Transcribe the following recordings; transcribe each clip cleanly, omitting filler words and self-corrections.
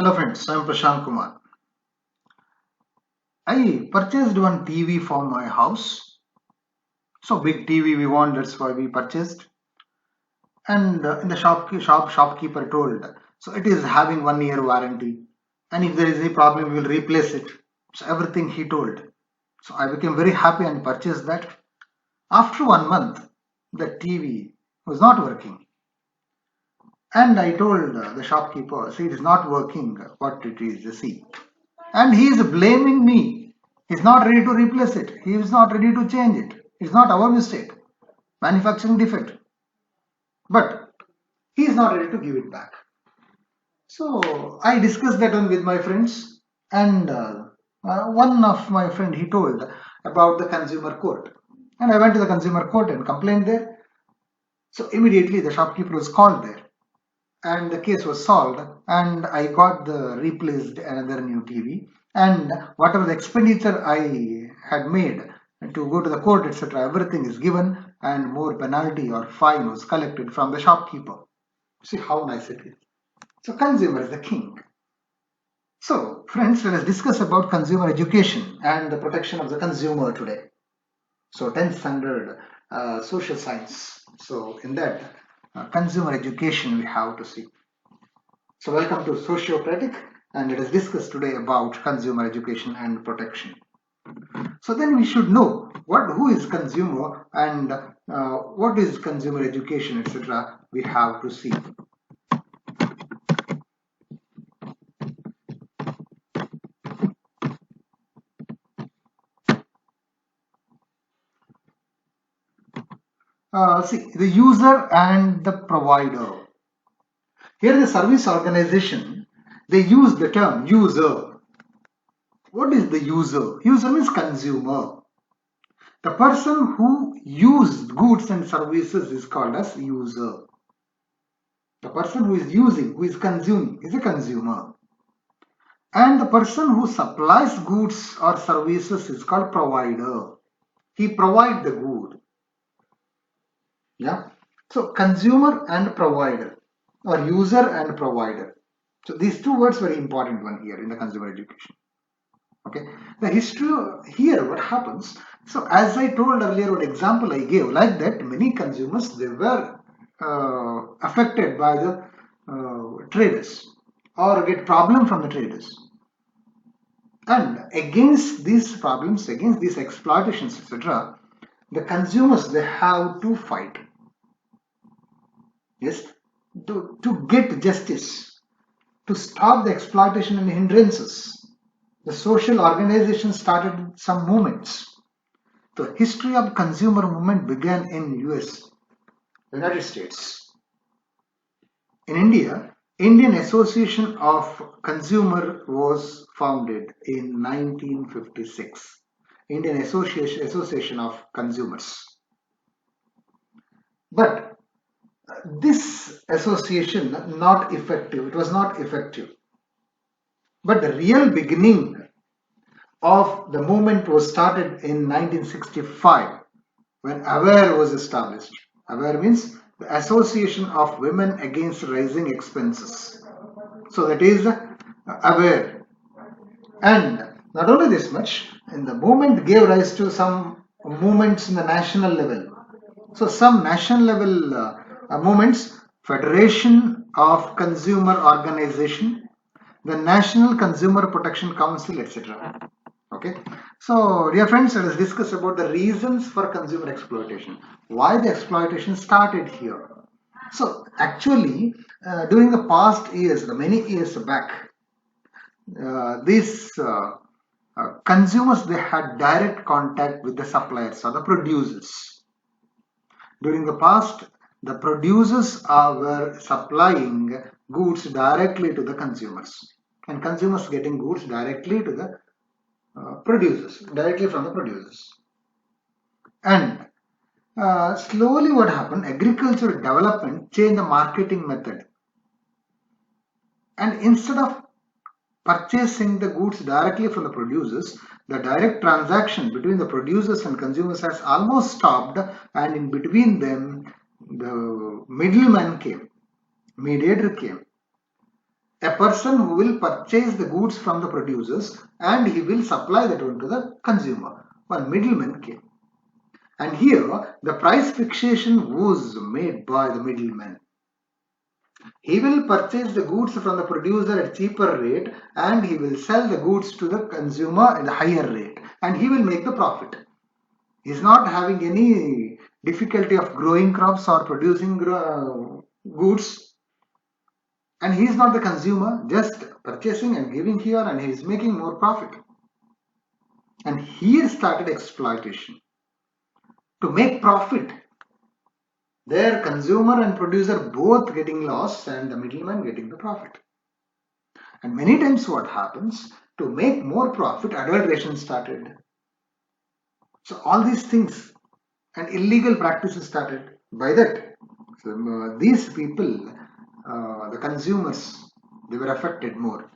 Hello friends, I'm Prashant Kumar. I purchased one TV for my house. So big TV we want, that's why we purchased. And in the shopkeeper told, so it is having 1 year warranty. And if there is any problem, we will replace it. So everything he told. So I became very happy and purchased that. After 1 month, the TV was not working. And I told the shopkeeper, see, it is not working. What it is, see. And he is blaming me. He's not ready to replace it. He is not ready to change it. It's not our mistake, manufacturing defect. But he is not ready to give it back. So I discussed that one with my friends, and one of my friend he told about the consumer court, and I went to the consumer court and complained there. So immediately the shopkeeper was called there, and the case was solved, and I got the replaced another new TV, and whatever the expenditure I had made to go to the court, etc., everything is given, and more penalty or fine was collected from the shopkeeper. See how nice it is. So consumer is the king. So friends, let us discuss about consumer education and the protection of the consumer today. So 10th standard social science. So in that consumer education we have to see. So welcome to Sociocratic, and let us discuss today about consumer education and protection. So then we should know who is consumer and what is consumer education, etc. We have to see. See the user and the provider. Here the service organization, they use the term user. What is the user? User means consumer. The person who uses goods and services is called as user. The person who is using, who is consuming, is a consumer. And the person who supplies goods or services is called provider. He provides the good. Yeah. So consumer and provider, or user and provider. So these two words very important one here in the consumer education. Okay. The history here, what happens? So as I told earlier, what example I gave, like that many consumers, they were affected by the traders or get problem from the traders. And against these problems, against these exploitations, etc., the consumers, they have to fight. Yes, to get justice, to stop the exploitation and hindrances. The social organization started some movements. The history of consumer movement began in US, United States. In India, Indian Association of Consumer was founded in 1956. Indian Association of Consumers. But this association not effective. It was not effective. But the real beginning of the movement was started in 1965 when AWARE was established. AWARE means the Association of Women Against Rising Expenses. So that is AWARE. And not only this much, and the movement gave rise to some movements in the national level. So some national level movements, Federation of Consumer Organization, the National Consumer Protection Council, etc. Okay, so dear friends, let us discuss about the reasons for consumer exploitation. Why the exploitation started here? So actually, during the past years, the many years back, these consumers, they had direct contact with the suppliers or the producers. During the past, the producers were supplying goods directly to the consumers, and consumers getting goods directly to the producers, directly from the producers. And slowly what happened, agricultural development changed the marketing method. And instead of purchasing the goods directly from the producers, the direct transaction between the producers and consumers has almost stopped, and in between them, the middleman came, mediator came. A person who will purchase the goods from the producers and he will supply that one to the consumer. One middleman came. And here the price fixation was made by the middleman. He will purchase the goods from the producer at cheaper rate and he will sell the goods to the consumer at a higher rate and he will make the profit. He is not having any difficulty of growing crops or producing goods, and he is not the consumer, just purchasing and giving here, and he is making more profit. And here started exploitation. To make profit, their consumer and producer both getting loss and the middleman getting the profit. And many times what happens, to make more profit, adulteration started. So all these things and illegal practices started. By that, so, these people, the consumers, they were affected more.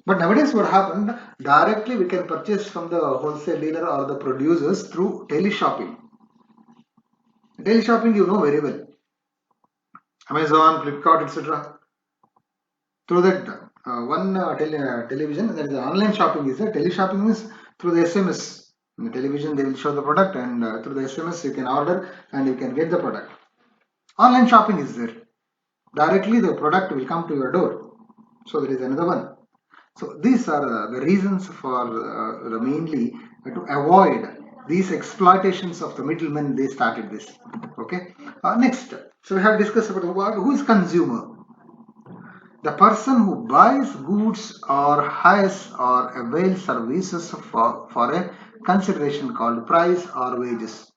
But nowadays what happened, directly we can purchase from the wholesale dealer or the producers through teleshopping. Teleshopping you know very well. Amazon, Flipkart, etc. Through that television, there is online shopping is there. Teleshopping means through the SMS. In the television they will show the product and through the SMS you can order and you can get the product. Online shopping is there. Directly the product will come to your door. So there is another one. So these are the reasons for mainly to avoid these exploitations of the middlemen. They started this. Okay. Next, so we have discussed about who is consumer. The person who buys goods or hires or avails services for a consideration called price or wages.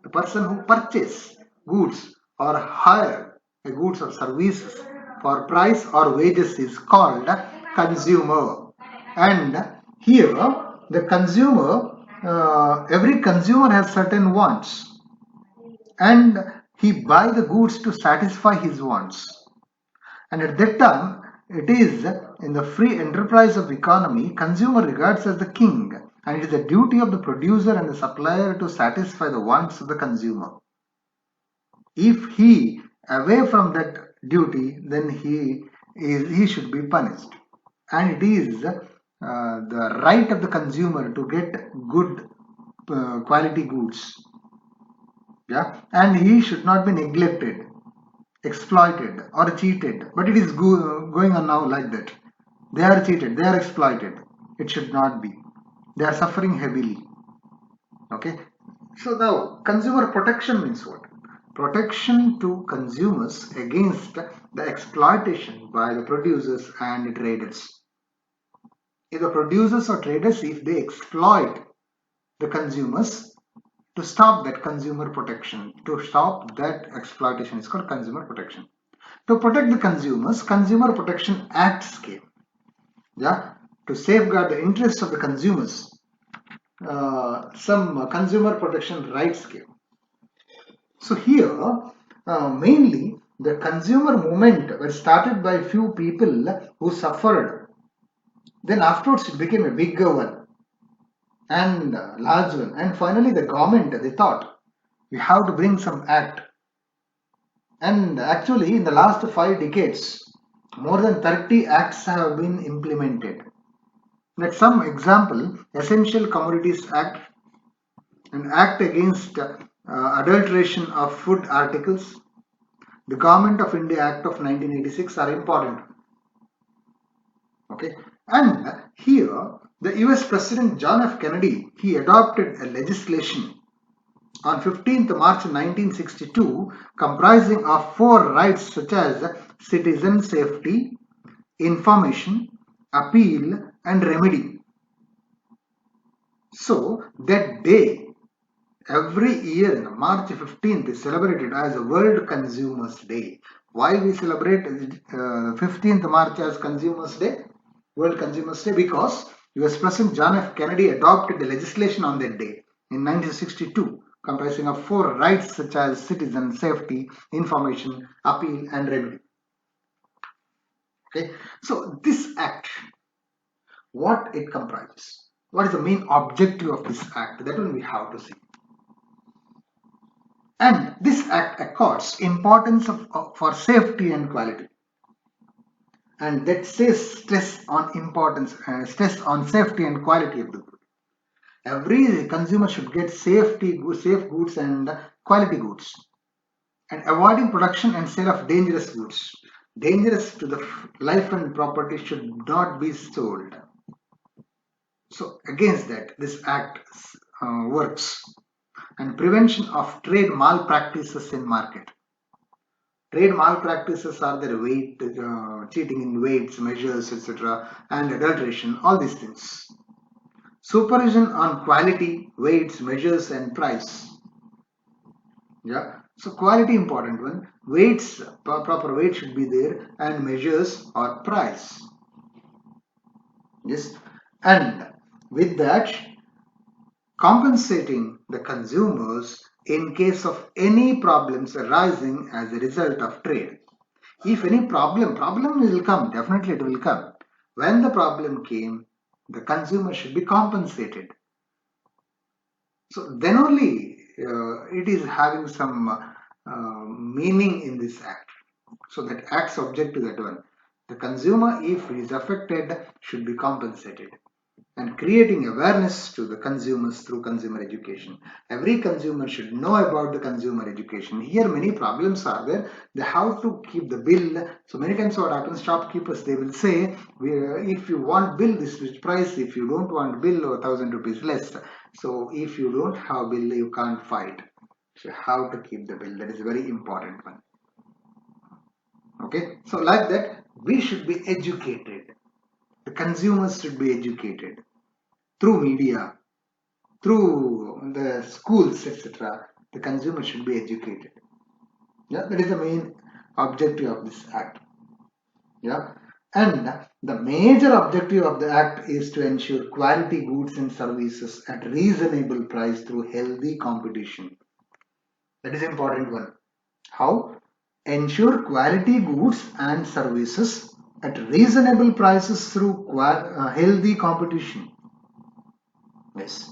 The person who purchases goods or hire goods or services for price or wages is called consumer. And here the consumer, every consumer has certain wants and he buy the goods to satisfy his wants. And at that time, it is in the free enterprise of economy, consumer regards as the king, and it is the duty of the producer and the supplier to satisfy the wants of the consumer. If he away from that duty, then he should be punished. And it is the right of the consumer to get good quality goods. Yeah, and he should not be neglected, exploited or cheated. But it is going on now like that. They are cheated, they are exploited. It should not be. They are suffering heavily. Okay. So now consumer protection means what? Protection to consumers against the exploitation by the producers and traders. If the producers or traders, if they exploit the consumers, to stop that consumer protection, to stop that exploitation is called consumer protection. To protect the consumers, Consumer Protection Acts came. Yeah, to safeguard the interests of the consumers, some consumer protection rights came. So here, mainly the consumer movement was started by few people who suffered. Then afterwards it became a bigger one and large one. And finally the government, they thought, we have to bring some act. And actually in the last 5 decades, more than 30 acts have been implemented. Like some example, Essential Commodities Act, an act against adulteration of food articles, the Government of India Act of 1986 are important. Okay, and here the US President John F. Kennedy, he adopted a legislation on 15th March 1962 comprising of 4 rights such as citizen safety, information, appeal and remedy. So that day, every year March 15th is celebrated as a World Consumers Day. Why we celebrate 15th March as Consumers Day, World Consumers Day? Because US President John F. Kennedy adopted the legislation on that day in 1962 comprising of 4 rights such as citizen safety, information, appeal and remedy. Okay, so this act, what it comprises, what is the main objective of this act, that one we have to see. And this act accords importance for safety and quality. and that says stress on safety and quality of the good. Every consumer should get safe goods and quality goods, and avoiding production and sale of dangerous goods. Dangerous to the life and property should not be sold. So against that, this act works. And prevention of trade malpractices in market. Trade malpractices are their weight, cheating in weights, measures, etc., and adulteration, all these things. Supervision on quality, weights, measures, and price. Yeah, so quality important one. Weights, proper weight should be there, and measures or price. Yes, and with that, compensating the consumers in case of any problems arising as a result of trade. If any problem will come, definitely it will come. When the problem came, the consumer should be compensated. So then only it is having some meaning in this act. So that act subject to that one. The consumer, if he is affected, should be compensated. And creating awareness to the consumers through consumer education. Every consumer should know about the consumer education. Here many problems are there. They have to keep the bill. So many times what happens, shopkeepers, they will say, if you want bill, this is price. If you don't want bill, or 1,000 rupees less. So if you don't have bill, you can't fight. So how to keep the bill, that is a very important one. Okay, so like that, we should be educated. The consumers should be educated through media, through the schools, etc. The consumer should be educated. Yeah, that is the main objective of this act. Yeah, and the major objective of the act is to ensure quality goods and services at reasonable price through healthy competition. That is important one. How? Ensure quality goods and services at reasonable prices through healthy competition. Yes.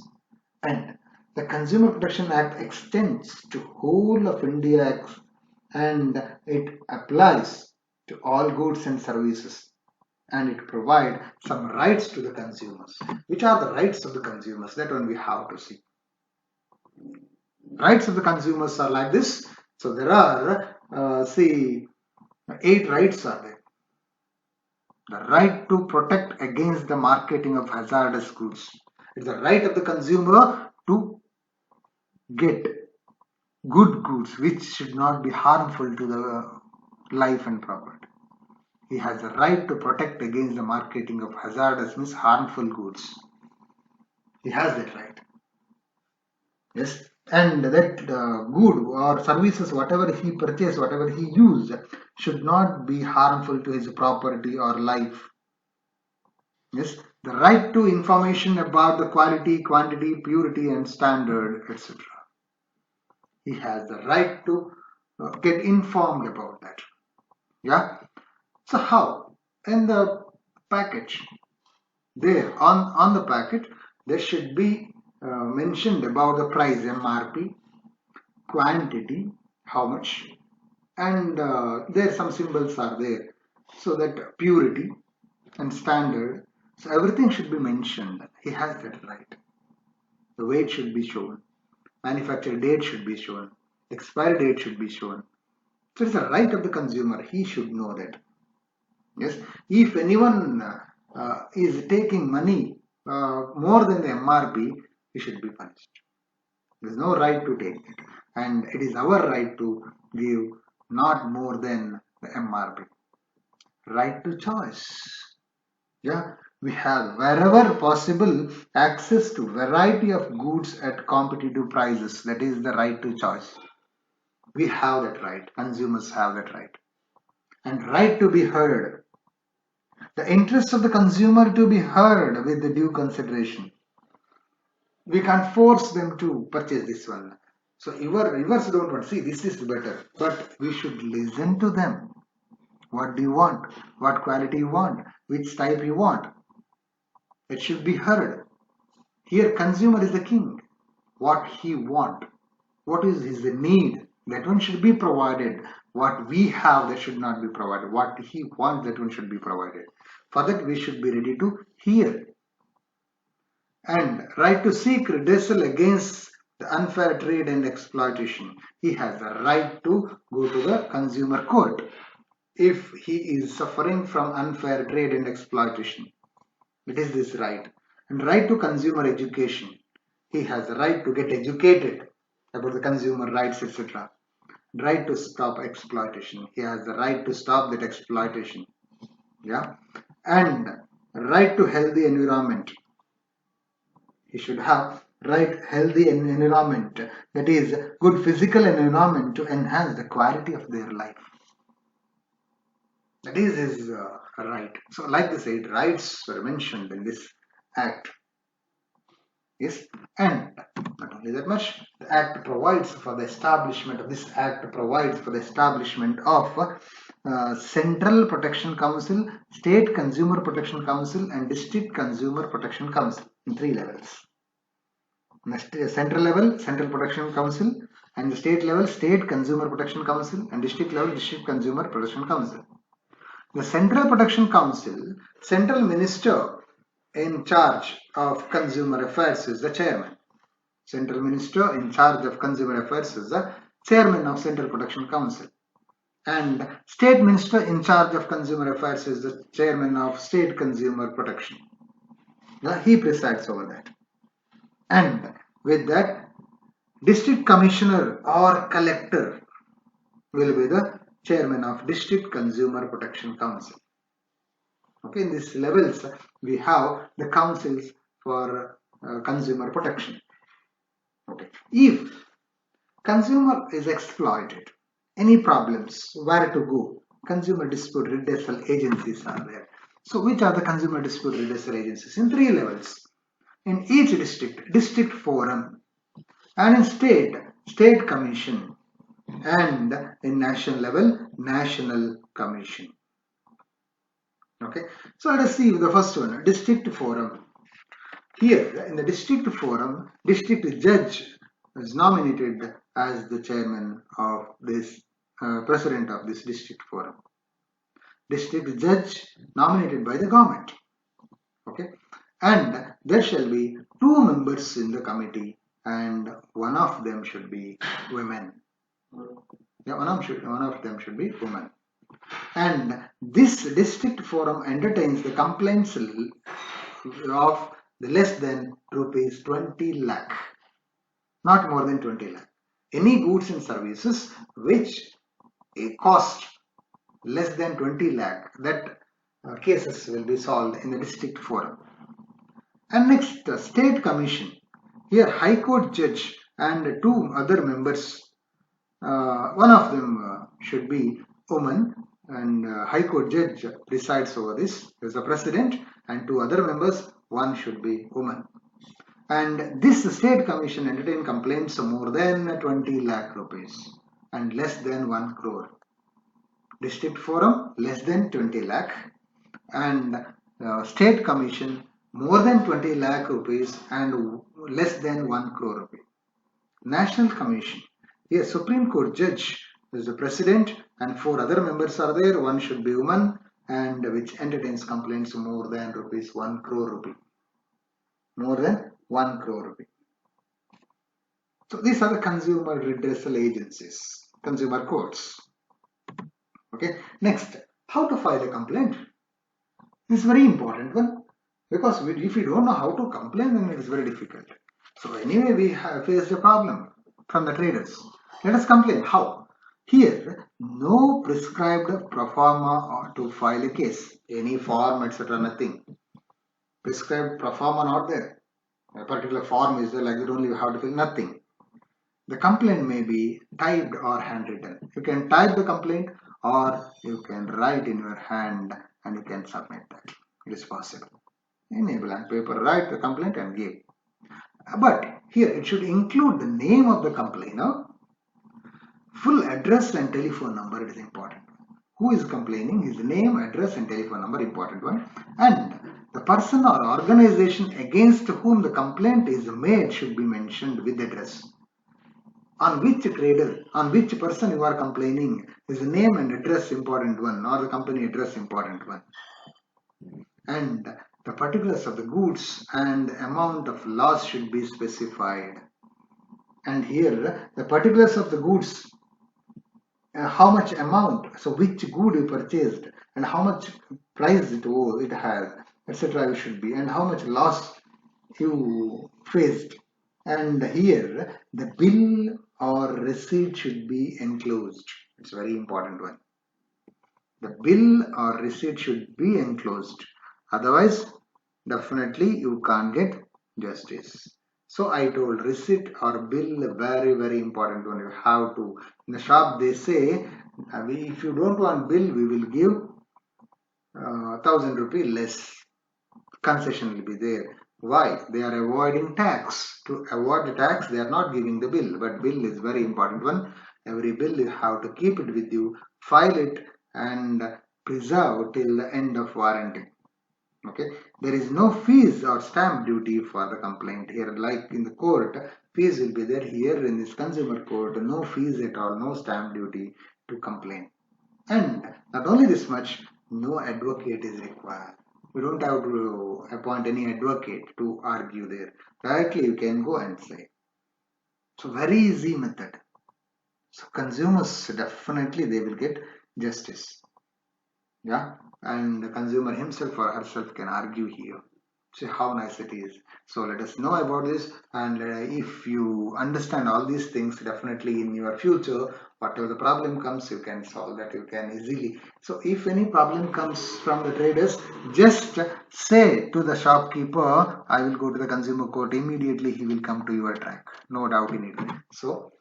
And the Consumer Protection Act extends to whole of India and it applies to all goods and services, and it provides some rights to the consumers. Which are the rights of the consumers? That one we have to see. Rights of the consumers are like this. So there are, say, 8 rights are there. The right to protect against the marketing of hazardous goods. It's the right of the consumer to get good goods which should not be harmful to the life and property. He has a right to protect against the marketing of hazardous, means harmful goods. He has that right. Yes, and that good or services, whatever he purchased, whatever he used, should not be harmful to his property or life. Yes, the right to information about the quality, quantity, purity, and standard, etc. He has the right to get informed about that. Yeah. So how? In the package, there on the packet, there should be mentioned about the price, MRP, quantity, how much, and there some symbols are there. So that purity and standard. So everything should be mentioned. He has that right. The weight should be shown. Manufacture date should be shown. Expiry date should be shown. So it's a right of the consumer. He should know that. Yes, if anyone is taking money more than the MRP, he should be punished. There is no right to take it, and it is our right to give not more than the MRP. Right to choice. Yeah, we have wherever possible access to variety of goods at competitive prices. That is the right to choice. We have that right. Consumers have that right, and right to be heard. The interests of the consumer to be heard with the due consideration. We can't force them to purchase this one. So viewers don't want, see, this is better, but we should listen to them. What do you want? What quality you want? Which type you want? It should be heard. Here consumer is the king. What he want? What is his need? That one should be provided. What we have, that should not be provided. What he wants, that one should be provided. For that, we should be ready to hear. And right to seek redressal against the unfair trade and exploitation. He has the right to go to the consumer court if he is suffering from unfair trade and exploitation. It is this right. And right to consumer education. He has the right to get educated about the consumer rights, etc. Right to stop exploitation. He has the right to stop that exploitation. Yeah. And right to healthy environment. He should have right healthy environment, that is good physical environment to enhance the quality of their life. That is his right. So like this, 8 rights were mentioned in this act. Yes, and not only that much, the act provides for the establishment of this act provides for the establishment of Central Protection Council, State Consumer Protection Council, and District Consumer Protection Council in 3 levels. Central level, Central Protection Council, and the state level, State Consumer Protection Council, and district level, District Consumer Protection Council. The Central Protection Council, Central Minister in charge of Consumer Affairs is the chairman. Central Minister in charge of Consumer Affairs is the chairman of Central Protection Council. And State Minister in charge of Consumer Affairs is the chairman of State Consumer Protection. He presides over that. And with that, District Commissioner or Collector will be the chairman of District Consumer Protection Council. Okay, in these levels, we have the councils for consumer protection. Okay, if consumer is exploited, any problems, where to go? Consumer dispute redressal agencies are there. So which are the consumer dispute redressal agencies? In 3 levels. In each district, district forum, and in state commission, and in national level, national commission. Okay, so let us see the first one, district forum. Here in the district forum, district judge is nominated as the chairman of this, president of this district forum. District judge nominated by the government. Okay, and there shall be 2 members in the committee, and one of them should be women. Yeah, one of them should be women. And this district forum entertains the complaints of the less than rupees 20 lakh, not more than 20 lakh. Any goods and services which cost less than 20 lakh, that cases will be solved in the district forum. And next, state commission. Here, High Court judge and 2 other members. One of them should be woman, and High Court judge presides over this as the president, and 2 other members, one should be woman. And this state commission entertain complaints of more than 20 lakh rupees and less than 1 crore. District forum less than 20 lakh, and state commission more than 20 lakh rupees and less than 1 crore rupee. National commission. Here Supreme Court judge is the president, and 4 other members are there. One should be woman, and which entertains complaints more than rupees 1 crore rupee. More than 1 crore rupee. So these are the consumer redressal agencies, consumer courts. Okay. Next, how to file a complaint. This is very important one, because if we don't know how to complain, then it is very difficult. So anyway, we have faced a problem from the traders. Let us complain. How? Here, no prescribed pro forma or to file a case. Any form, etc. Nothing. Prescribed pro forma not there. A particular form is there, like that only you have to fill, nothing. The complaint may be typed or handwritten. You can type the complaint or you can write in your hand and you can submit that. It is possible. In a blank paper, write the complaint and give. But here it should include the name of the complainer, full address and telephone number. It is important. Who is complaining, his name, address and telephone number, important one. And the person or organization against whom the complaint is made should be mentioned with address. on which trader, on which person you are complaining. Is the name and address important one, or the company address important one? And the particulars of the goods and amount of loss should be specified. And here the particulars of the goods, how much amount, so which good you purchased and how much price it has, etc. should be, and how much loss you faced. And here the bill or receipt should be enclosed. It's a very important one. The bill or receipt should be enclosed. Otherwise, definitely you can't get justice. So I told receipt or bill, very, very important one. You have to, in the shop they say, if you don't want bill, we will give 1,000 rupee less. Concession will be there. Why? They are avoiding tax. To avoid the tax, they are not giving the bill. But bill is very important one. Every bill you have to keep it with you, file it, and preserve till the end of warranty. Okay, there is no fees or stamp duty for the complaint here, like in the court. Fees will be there. Here in this consumer court, no fees at all, no stamp duty to complain. And not only this much, no advocate is required. You don't have to appoint any advocate to argue there. Directly you can go and say. So very easy method. So consumers, definitely they will get justice. Yeah, and the consumer himself or herself can argue here. See how nice it is. So let us know about this, and if you understand all these things, definitely in your future, whatever the problem comes, you can solve that, you can easily. So if any problem comes from the traders, just say to the shopkeeper, I will go to the consumer court. Immediately he will come to your track, no doubt in it. So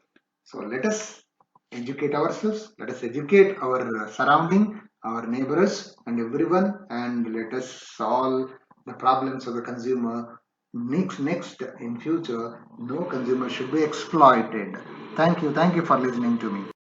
let us educate ourselves, let us educate our surrounding, our neighbors and everyone, and let us solve the problems of the consumer. Next in future, no consumer should be exploited. Thank you for listening to me.